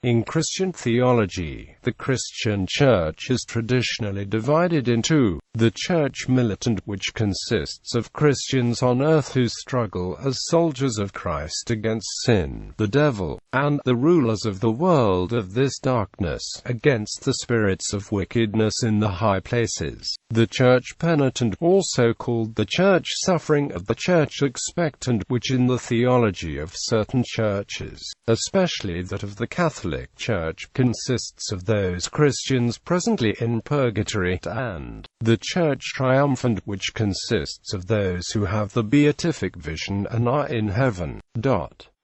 In Christian theology, the Christian Church is traditionally divided into the Church Militant, which consists of Christians on earth who struggle as soldiers of Christ against sin, the devil, and the rulers of the world of this darkness, against the spirits of wickedness in the high places. The Church Penitent, also called the Church Suffering, of the Church Expectant, which in the theology of certain churches, especially that of the Catholic Church, consists of those Christians presently in purgatory, and the Church Triumphant, which consists of those who have the beatific vision and are in heaven.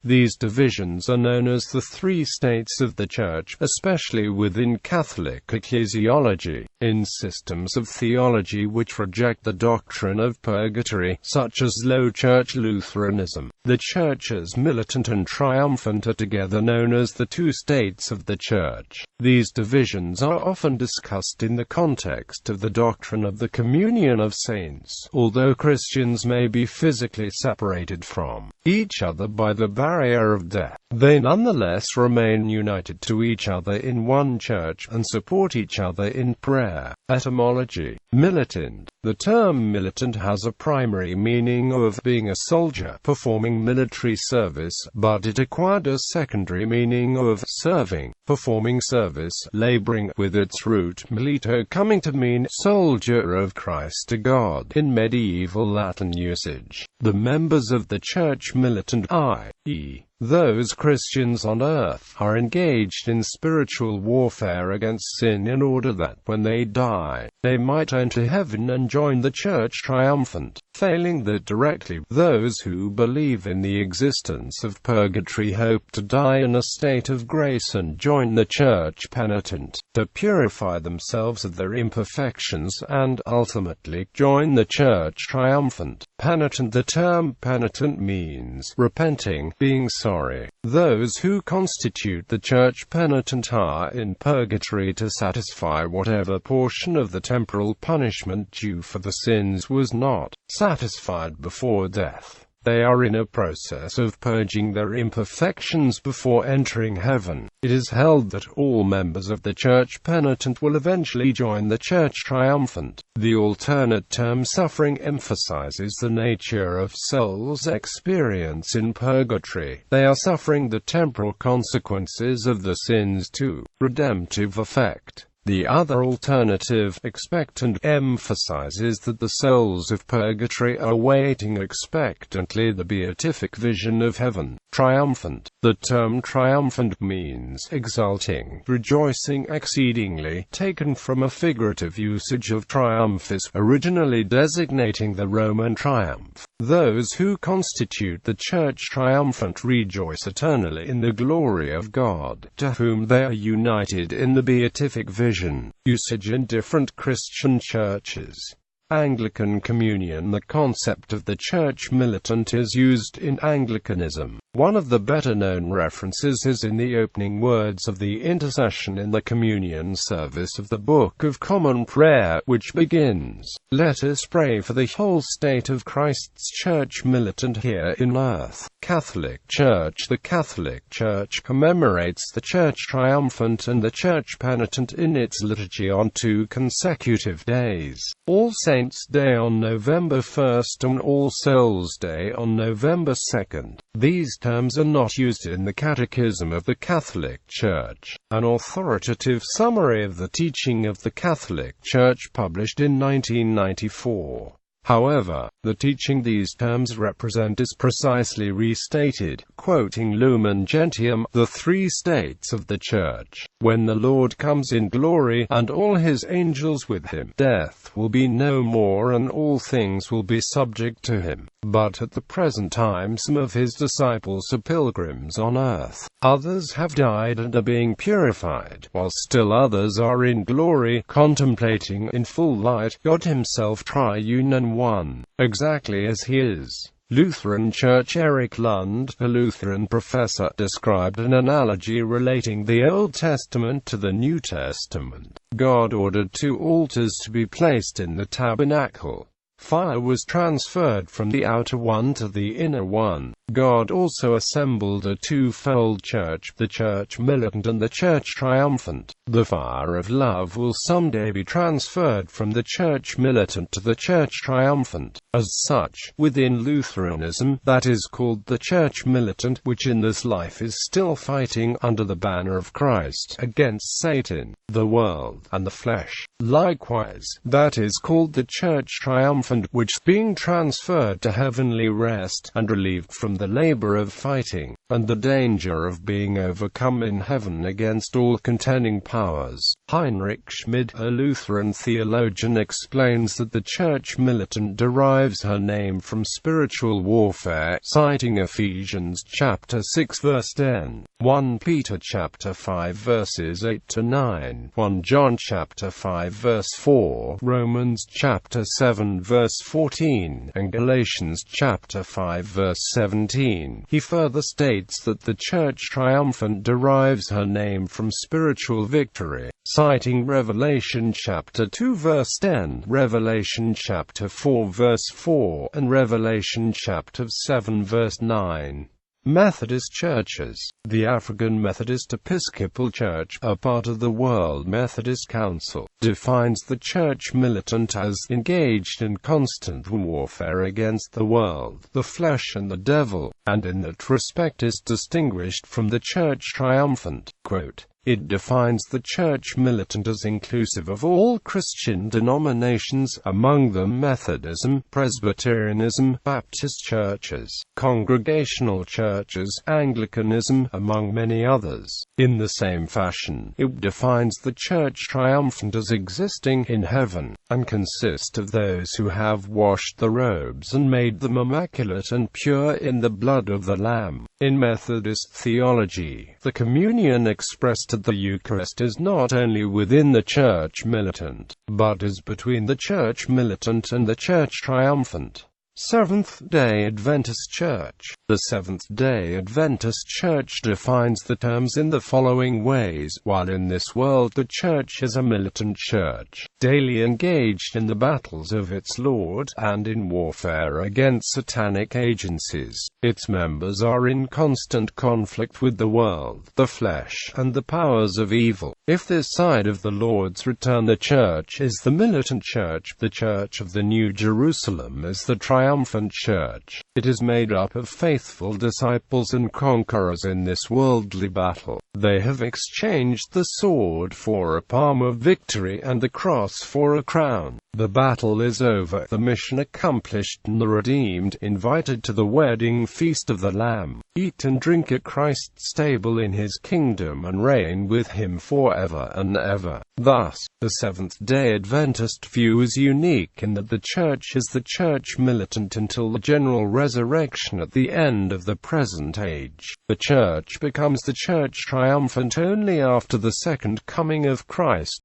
These divisions are known as the three states of the Church, especially within Catholic ecclesiology. In systems of theology which reject the doctrine of purgatory, such as Low Church Lutheranism, the churches Militant and Triumphant are together known as the two states of the Church. These divisions are often discussed in the context of the doctrine of the communion of saints. Although Christians may be physically separated from each other by the barrier of death, they nonetheless remain united to each other in one church, and support each other in prayer. Etymology Militant. The term militant has a primary meaning of being a soldier, performing military service, but it acquired a secondary meaning of serving, performing service, laboring, with its root milito coming to mean soldier of Christ to God in medieval Latin usage. The members of the Church Militant, i.e., those Christians on earth, are engaged in spiritual warfare against sin in order that, when they die, they might enter heaven and join the Church Triumphant. Failing that directly, those who believe in the existence of purgatory hope to die in a state of grace and join the Church Penitent, to purify themselves of their imperfections and, ultimately, join the Church Triumphant. Penitent. The term penitent means repenting, being sorry. Those who constitute the Church Penitent are in purgatory to satisfy whatever portion of the temporal punishment due for the sins was not satisfied before death. They are in a process of purging their imperfections before entering heaven. It is held that all members of the Church Penitent will eventually join the Church Triumphant. The alternate term suffering emphasizes the nature of souls' experience in purgatory. They are suffering the temporal consequences of the sins to redemptive effect. The other alternative, expectant, emphasizes that the souls of purgatory are waiting expectantly the beatific vision of heaven. Triumphant. The term triumphant means exulting, rejoicing exceedingly, taken from a figurative usage of triumphis, originally designating the Roman triumph. Those who constitute the Church Triumphant rejoice eternally in the glory of God, to whom they are united in the beatific vision. Usage in different Christian churches. Anglican Communion. The concept of the Church Militant is used in Anglicanism. One of the better-known references is in the opening words of the intercession in the communion service of the Book of Common Prayer, which begins, "Let us pray for the whole state of Christ's Church Militant here in earth." Catholic Church. The Catholic Church commemorates the Church Triumphant and the Church Penitent in its liturgy on 2 consecutive days: All Saints' Day on November 1st and All Souls' Day on November 2nd. These terms are not used in the Catechism of the Catholic Church, an authoritative summary of the teaching of the Catholic Church published in 1994. However, the teaching these terms represent is precisely restated, quoting Lumen Gentium, "The three states of the Church. When the Lord comes in glory, and all his angels with him, death will be no more and all things will be subject to him. But at the present time some of his disciples are pilgrims on earth. Others have died and are being purified, while still others are in glory, contemplating in full light God himself triune and one, exactly as he is." Lutheran Church. Eric Lund, a Lutheran professor, described an analogy relating the Old Testament to the New Testament. God ordered 2 altars to be placed in the tabernacle. Fire was transferred from the outer one to the inner one. God also assembled a twofold church, the Church Militant and the Church Triumphant. The fire of love will someday be transferred from the Church Militant to the Church Triumphant. As such, within Lutheranism, that is called the Church Militant, which in this life is still fighting under the banner of Christ against Satan, the world, and the flesh. Likewise, that is called the Church Triumphant, which, being transferred to heavenly rest, and relieved from the labor of fighting, and the danger of being overcome in heaven against all contending powers. Heinrich Schmid, a Lutheran theologian, explains that the Church Militant derives her name from spiritual warfare, citing Ephesians chapter 6 verse 10, 1 Peter chapter 5 verses 8 to 9, 1 John chapter 5 verse 4, Romans chapter 7 verse 14, and Galatians chapter 5 verse 17. He further states that the Church Triumphant derives her name from spiritual victory, citing Revelation chapter 2 verse 10, Revelation chapter 4 verse 4, and Revelation chapter 7 verse 9. Methodist churches. The African Methodist Episcopal Church, a part of the World Methodist Council, defines the Church Militant as engaged in constant warfare against the world, the flesh and the devil, and in that respect is distinguished from the Church Triumphant. Quote, it defines the Church Militant as inclusive of all Christian denominations, among them Methodism, Presbyterianism, Baptist churches, Congregational churches, Anglicanism, among many others. In the same fashion, it defines the Church Triumphant as existing in heaven, and consists of those who have washed the robes and made them immaculate and pure in the blood of the Lamb. In Methodist theology, the communion expressed at the Eucharist is not only within the Church Militant, but is between the Church Militant and the Church Triumphant. Seventh-day Adventist Church. The Seventh-day Adventist Church defines the terms in the following ways. While in this world the Church is a militant church, daily engaged in the battles of its Lord, and in warfare against satanic agencies, its members are in constant conflict with the world, the flesh, and the powers of evil. If this side of the Lord's return the Church is the militant church, the Church of the New Jerusalem is the Triumphant Church. It is made up of faithful disciples and conquerors in this worldly battle. They have exchanged the sword for a palm of victory and the cross for a crown. The battle is over, the mission accomplished, and the redeemed invited to the wedding feast of the Lamb. Eat and drink at Christ's table in his kingdom and reign with him forever and ever. Thus, the Seventh-day Adventist view is unique in that the Church is the Church Militant until the general resurrection at the end of the present age. The Church becomes the Church Triumphant only after the second coming of Christ.